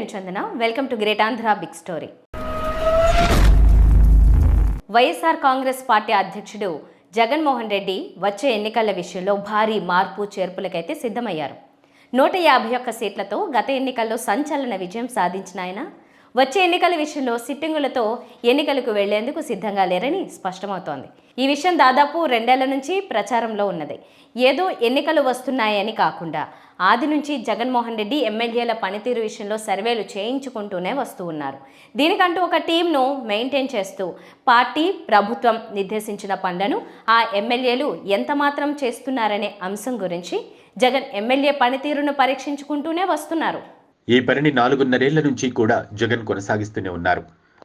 నేను Chandana. Welcome to great Andhra big story. YSR Congress party అధ్యక్షుడు జగన్మోహన్ రెడ్డి వచ్చే ఎన్నికల విషయంలో భారీ మార్పు చేర్పులకైతే సిద్ధమయ్యారు. 151 సీట్లతో గత ఎన్నికల్లో సంచలన విజయం సాధించిన ఆయన వచ్చే ఎన్నికల విషయంలో సిట్టింగులతో ఎన్నికలకు వెళ్లేందుకు సిద్ధంగా లేరని స్పష్టమవుతోంది. ఈ విషయం దాదాపు 2 ఏళ్ల నుంచి ప్రచారంలో ఉన్నది. ఏదో ఎన్నికలు వస్తున్నాయని కాకుండా ఆది నుంచి జగన్మోహన్ రెడ్డి ఎమ్మెల్యేల పనితీరు విషయంలో సర్వేలు చేయించుకుంటూనే వస్తూ ఉన్నారు. దీనికంటూ ఒక టీంను మెయింటైన్ చేస్తూ పార్టీ ప్రభుత్వం నిర్దేశించిన పనులను ఆ ఎమ్మెల్యేలు ఎంతమాత్రం చేస్తున్నారనే అంశం గురించి జగన్ ఎమ్మెల్యే పనితీరును పరీక్షించుకుంటూనే వస్తున్నారు. ఈ పనిని 4.5 ఏళ్ల నుంచి కూడా జగన్ కొనసాగిస్తూనే ఉన్నారు.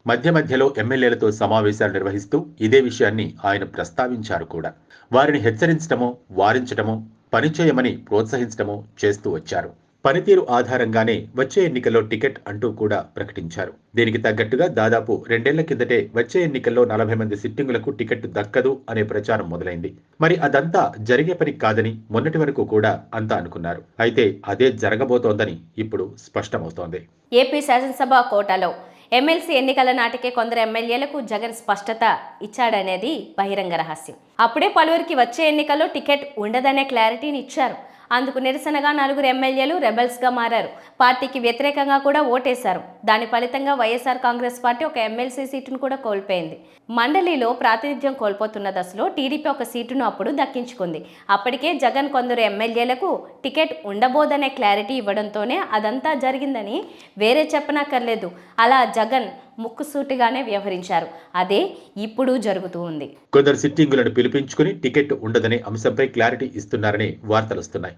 మధ్యలో ఎమ్మెల్యేలతో సమావేశాలు నిర్వహిస్తూ ఇదే విషయాన్ని ఆయన ప్రస్తావించారు కూడా. వారిని హెచ్చరించడమో వారించడమో పనిచేయమని ప్రోత్సహించడమో చేస్తూ వచ్చారు. పనితీరు ఆధారంగానే వచ్చే ఎన్నికల్లో టికెట్ అంటూ కూడా ప్రకటించారు. దీనికి తగ్గట్టుగా దాదాపు 2 ఏళ్ల కిందటే వచ్చే ఎన్నికల్లో 40 మంది సిట్టింగులకు టికెట్ దక్కదు అనే ప్రచారం మొదలైంది. మరి అదంతా జరిగే పని కాదని మొన్నటి వరకు కూడా అంతా అనుకున్నారు. అయితే అదే జరగబోతోందని ఇప్పుడు స్పష్టమవుతోంది. ఏపీ శాసనసభ కోటాలో ఎమ్మెల్సీ ఎన్నికల నాటికే కొందరు ఎమ్మెల్యేలకు జగన్ స్పష్టత ఇచ్చాడనేది బహిరంగ రహస్యం. అప్పుడే పలువురికి వచ్చే ఎన్నికల్లో టికెట్ ఉండదనే క్లారిటీని ఇచ్చారు. అందుకు నిరసనగా 4 ఎమ్మెల్యేలు రెబల్స్గా మారారు. పార్టీకి వ్యతిరేకంగా కూడా ఓటేశారు. దాని ఫలితంగా వైఎస్ఆర్ కాంగ్రెస్ పార్టీ ఒక ఎమ్మెల్సీ సీటును కూడా కోల్పోయింది. మండలిలో ప్రాతినిధ్యం కోల్పోతున్న దశలో టీడీపీ ఒక సీటును అప్పుడు దక్కించుకుంది. అప్పటికే జగన్ కొందరు ఎమ్మెల్యేలకు టికెట్ ఉండబోదనే క్లారిటీ ఇవ్వడంతోనే అదంతా జరిగిందని వేరే చెప్పనక్కర్లేదు. అలా జగన్ ముక్కుసూటిగానే వ్యవహరించారు. అదే ఇప్పుడు జరుగుతూ ఉంది. కొందరు సిట్టింగులను పిలిపించుకుని టికెట్ ఉండదనే అంశంపై క్లారిటీ ఇస్తున్నారని వార్తలు వస్తున్నాయి.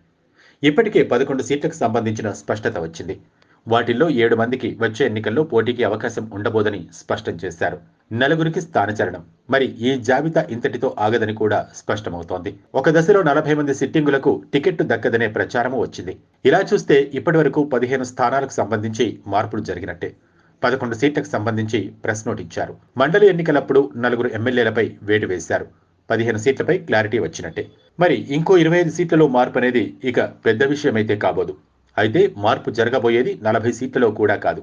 ఇప్పటికే 11 సీట్లకు సంబంధించిన స్పష్టత వచ్చింది. వాటిల్లో 7 మందికి వచ్చే ఎన్నికల్లో పోటీకి అవకాశం ఉండబోదని స్పష్టం చేశారు. 4కి స్థానచలనం. మరి ఈ జాబితా ఇంతటితో ఆగదని కూడా స్పష్టమవుతోంది. ఒక దశలో 40 మంది సిట్టింగులకు టికెట్ దక్కదనే ప్రచారము వచ్చింది. ఇలా చూస్తే ఇప్పటి వరకు 15 స్థానాలకు సంబంధించి మార్పులు జరిగినట్టే. 11 సీట్లకు సంబంధించి ప్రెస్ నోట్ ఇచ్చారు. మండలి ఎన్నికలప్పుడు 4 ఎమ్మెల్యేలపై వేటు వేశారు. 15 సీట్లపై క్లారిటీ వచ్చినట్టే. మరి ఇంకో 25 సీట్లలో మార్పు అనేది ఇక పెద్ద విషయమైతే కాబోదు. అయితే మార్పు జరగబోయేది 40 సీట్లలో కూడా కాదు,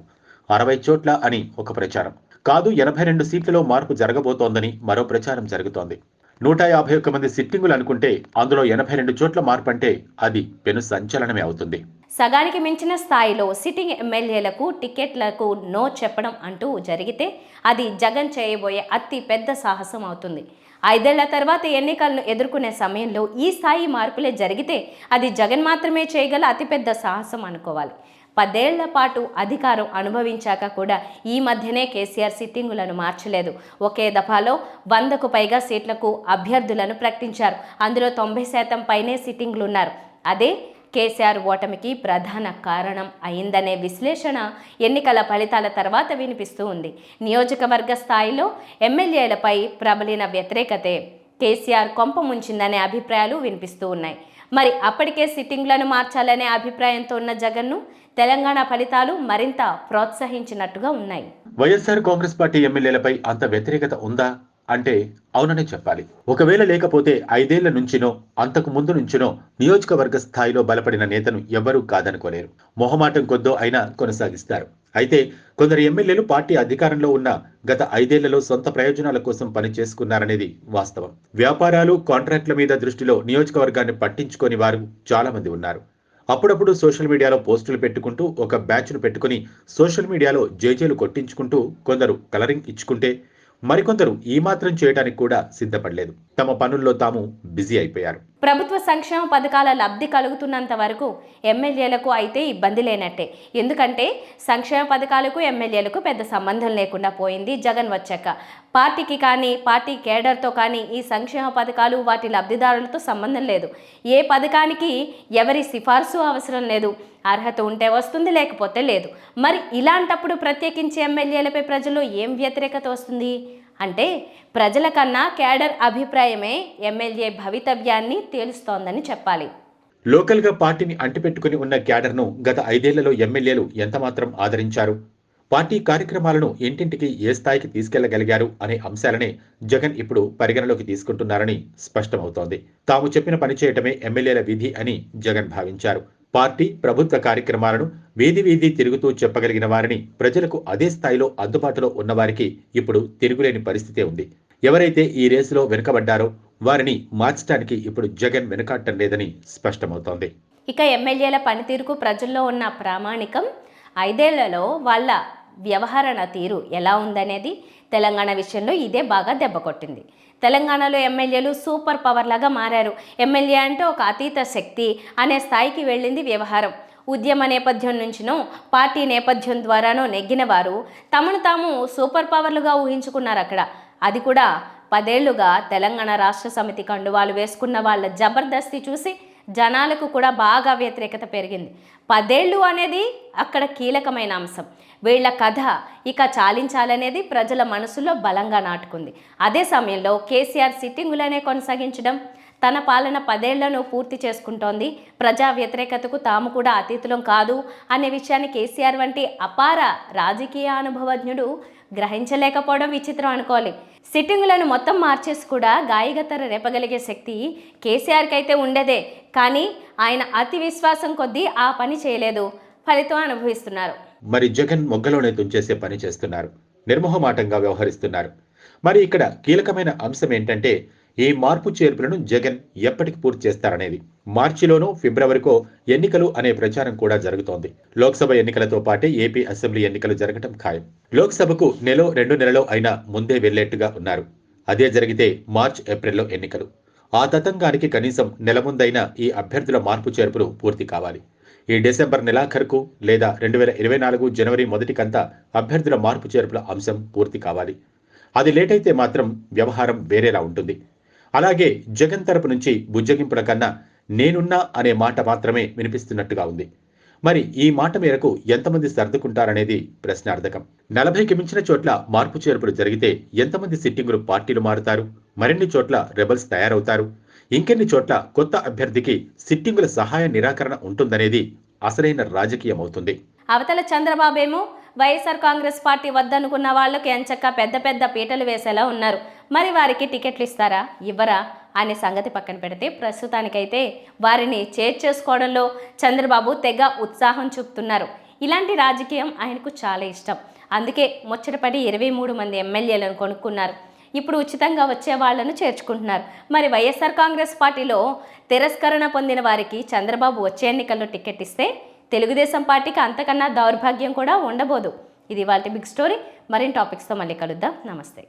60 చోట్ల అని ఒక ప్రచారం. కాదు 82 సీట్లలో మార్పు జరగబోతోందని మరో ప్రచారం జరుగుతోంది. 151 మంది సిట్టింగులు అనుకుంటే అందులో 82 చోట్ల మార్పు అంటే అది పెను సంచలనమే అవుతుంది. సగానికి మించిన స్థాయిలో సిట్టింగ్ ఎమ్మెల్యేలకు టికెట్లకు నో చెప్పడం అంటూ జరిగితే అది జగన్ చేయబోయే అతి పెద్ద సాహసం అవుతుంది. 5 ఏళ్ల తర్వాత ఎన్నికలను ఎదుర్కొనే సమయంలో ఈ స్థాయి మార్పులే జరిగితే అది జగన్ మాత్రమే చేయగల అతిపెద్ద సాహసం అనుకోవాలి. 10 ఏళ్ల పాటు అధికారం అనుభవించాక కూడా ఈ మధ్యనే కేసీఆర్ సిట్టింగులను మార్చలేదు. ఒకే దఫాలో 100కు పైగా సీట్లకు అభ్యర్థులను ప్రకటించారు. అందులో 90% పైనే సిట్టింగులు ఉన్నారు. అదే కేసీఆర్ ఓటమికి ప్రధాన కారణం అయిందనే విశ్లేషణ ఎన్నికల ఫలితాల తర్వాత వినిపిస్తూ ఉంది. నియోజకవర్గ స్థాయిలో ఎమ్మెల్యేలపై ప్రబలిన వ్యతిరేకతే కేసీఆర్ కొంప ముంచిందనే అభిప్రాయాలు వినిపిస్తూ ఉన్నాయి. మరి అప్పటికే సిట్టింగ్లను మార్చాలనే అభిప్రాయంతో ఉన్న జగన్ను తెలంగాణ ఫలితాలు మరింత ప్రోత్సహించినట్టుగా ఉన్నాయి. వైఎస్ఆర్ కాంగ్రెస్ పార్టీ ఎమ్మెల్యేలపై అంత వ్యతిరేకత ఉందా అంటే అవుననే చెప్పాలి. ఒకవేళ లేకపోతే 5 ఏళ్ల నుంచినో అంతకు ముందు నుంచినో నియోజకవర్గ స్థాయిలో బలపడిన నేతను ఎవ్వరూ కాదనుకోలేరు. మొహమాటం కొద్దో అయినా కొనసాగిస్తారు. అయితే కొందరు ఎమ్మెల్యేలు పార్టీ అధికారంలో ఉన్న గత 5 ఏళ్లలో సొంత ప్రయోజనాల కోసం పని చేసుకున్నారనేది వాస్తవం. వ్యాపారాలు కాంట్రాక్టుల మీద దృష్టిలో నియోజకవర్గాన్ని పట్టించుకొని వారు చాలా మంది ఉన్నారు. అప్పుడప్పుడు సోషల్ మీడియాలో పోస్టులు పెట్టుకుంటూ ఒక బ్యాచ్ను పెట్టుకుని సోషల్ మీడియాలో జేజేలు కొట్టించుకుంటూ కొందరు కలరింగ్ ఇచ్చుకుంటే మరికొందరు ఈ మాత్రం చేయడానికి కూడా సిద్ధపడలేదు. తమ పనుల్లో తాము బిజీ అయిపోయారు. ప్రభుత్వ సంక్షేమ పథకాల లబ్ధి కలుగుతున్నంత వరకు ఎమ్మెల్యేలకు అయితే ఇబ్బంది లేనట్టే. ఎందుకంటే సంక్షేమ పథకాలకు ఎమ్మెల్యేలకు పెద్ద సంబంధం లేకుండా పోయింది జగన్ వచ్చాక. పార్టీకి కానీ పార్టీ కేడర్తో కానీ ఈ సంక్షేమ పథకాలు వాటి లబ్ధిదారులతో సంబంధం లేదు. ఏ పథకానికి ఎవరి సిఫార్సు అవసరం లేదు. అర్హత ఉంటే వస్తుంది, లేకపోతే లేదు. మరి ఇలాంటప్పుడు ప్రత్యేకించి ఎమ్మెల్యేలపై ప్రజల్లో ఏం వ్యతిరేకత వస్తుంది అంటే ప్రజల కన్నా కేడర్ అభిప్రాయమే ఎమ్మెల్యే భవితవ్యాన్ని తేలుస్తోందని చెప్పాలి. లోకల్గా పార్టీని అంటిపెట్టుకుని ఉన్న క్యాడర్ను గత 5 ఏళ్లలో ఎమ్మెల్యేలు ఎంతమాత్రం ఆదరించారు, పార్టీ కార్యక్రమాలను ఇంటింటికి ఏ స్థాయికి తీసుకెళ్లగలిగారు అనే అంశాలనే జగన్ ఇప్పుడు పరిగణలోకి తీసుకుంటున్నారని స్పష్టమవుతోంది. తాము చెప్పిన పని చేయటమే ఎమ్మెల్యేల విధి అని జగన్ భావించారు. పార్టీ ప్రభుత్వ కార్యక్రమాలను వీధి వీధి తిరుగుతూ చెప్పగలిగిన వారిని ప్రజలకు అదే స్థాయిలో అందుబాటులో ఉన్నవారికి ఇప్పుడు తిరుగులేని పరిస్థితే ఉంది. ఎవరైతే ఈ రేసులో వెనుకబడ్డారో వారిని మార్చడానికి ఇప్పుడు జగన్ వెనుకాడటం లేదని స్పష్టమవుతోంది. ఇక ఎమ్మెల్యేల పనితీరుకు ప్రజల్లో ఉన్న ప్రామాణికం, 5 ఏళ్లలో వాళ్ళ వ్యవహరణ తీరు ఎలా ఉందనేది తెలంగాణ విషయంలో ఇదే బాగా దెబ్బకొట్టింది. తెలంగాణలో ఎమ్మెల్యేలు సూపర్ పవర్ లాగా మారారు. ఎమ్మెల్యే అంటే ఒక అతీత శక్తి అనే స్థాయికి వెళ్ళింది వ్యవహారం. ఉద్యమ నేపథ్యం నుంచినో పార్టీ నేపథ్యం ద్వారానో నెగ్గిన వారు తమను తాము సూపర్ పవర్లుగా ఊహించుకున్నారు అక్కడ. అది కూడా 10 ఏళ్లుగా తెలంగాణ రాష్ట్ర సమితి కండువాలు వేసుకున్న వాళ్ళ జబర్దస్తి చూసి జనాలకు కూడా బాగా వ్యతిరేకత పెరిగింది. 10 ఏళ్ళు అనేది అక్కడ కీలకమైన అంశం. వీళ్ల కథ ఇక చాలించాలనేది ప్రజల మనసులో బలంగా నాటుకుంది. అదే సమయంలో కేసీఆర్ సిట్టింగులనే కొనసాగించడం, తన పాలన 10 ఏళ్లను పూర్తి చేసుకుంటోంది, ప్రజా వ్యతిరేకతకు తాము కూడా అతీతులం కాదు అనే విషయాన్ని కేసీఆర్ వంటి అపార రాజకీయ అనుభవజ్ఞుడు గ్రహించలేకపోవడం విచిత్రం అనుకోవాలి. సిట్టింగులను మొత్తం మార్చేసి కూడా గాయగత్తర రేపగలిగే శక్తి కేసీఆర్కి అయితే ఉండేదే, కానీ ఆయన అతి విశ్వాసం కొద్దీ ఆ పని చేయలేదు. ఫలితం అనుభవిస్తున్నారు. మరి జగన్ మొగ్గలోనే తుంచేసే పని చేస్తున్నారు, నిర్మోహమాటంగా వ్యవహరిస్తున్నారు. మరి ఇక్కడ కీలకమైన అంశం ఏంటంటే ఈ మార్పు చేర్పులను జగన్ ఎప్పటికి పూర్తి చేస్తారనేది. మార్చిలోనో ఫిబ్రవరికో ఎన్నికలు అనే ప్రచారం కూడా జరుగుతోంది. లోక్సభ ఎన్నికలతో పాటే ఏపీ అసెంబ్లీ ఎన్నికలు జరగటం ఖాయం. లోక్సభకు 1-2 నెలలు అయినా ముందే వెళ్లేట్టుగా ఉన్నారు. అదే జరిగితే మార్చ్ ఏప్రిల్లో ఎన్నికలు. ఆ తతంగానికి కనీసం నెల ముందైనా ఈ అభ్యర్థుల మార్పు చేర్పులు పూర్తి కావాలి. ఈ డిసెంబర్ నెలాఖరుకు లేదా 2024 జనవరి మొదటికంతా అభ్యర్థుల మార్పు చేర్పుల అంశం పూర్తి కావాలి. అది లేట్ అయితే మాత్రం వ్యవహారం వేరేలా ఉంటుంది. అలాగే జగన్ తరపు నుంచి బుజ్జగింపుల కన్నా నేనున్నా అనే మాట మాత్రమే వినిపిస్తున్నట్టుగా ఉంది. మరి ఈ మాట మేరకు ఎంతమంది సర్దుకుంటారనేది ప్రశ్నార్థకం. 40కి మించిన చోట్ల మార్పు చేర్పులు జరిగితే ఎంతమంది సిట్టింగులు పార్టీలు మారుతారు? మరిన్ని చోట్ల రెబల్స్ తయారవుతారు? ఇంకెన్ని చోట్ల కొత్త అభ్యర్థికి సిట్టింగుల సహాయ నిరాకరణ ఉంటుందనేది అసలైన రాజకీయం అవుతుంది. అవతల చంద్రబాబేమో వైఎస్ఆర్ కాంగ్రెస్ పార్టీ వద్దనుకున్న వాళ్ళకి ఎంచక్క పెద్ద పెద్ద పీటలు వేసేలా ఉన్నారు. మరి వారికి టికెట్లు ఇస్తారా, ఇవ్వరా అనే సంగతి పక్కన పెడితే ప్రస్తుతానికైతే వారిని చేర్చేసుకోవడంలో చంద్రబాబు తెగ ఉత్సాహం చూపుతున్నారు. ఇలాంటి రాజకీయం ఆయనకు చాలా ఇష్టం. అందుకే ముచ్చటపడి 23 మంది ఎమ్మెల్యేలను కొనుక్కున్నారు. ఇప్పుడు ఉచితంగా వచ్చే వాళ్లను చేర్చుకుంటున్నారు. మరి వైఎస్ఆర్ కాంగ్రెస్ పార్టీలో తిరస్కరణ పొందిన వారికి చంద్రబాబు వచ్చే ఎన్నికల్లో టికెట్ ఇస్తే తెలుగుదేశం పార్టీకి అంతకన్నా దౌర్భాగ్యం కూడా ఉండబోదు. ఇది వాళ్ళ బిగ్ స్టోరీ. మరిన్ని టాపిక్స్తో మళ్ళీ కలుద్దాం. నమస్తే.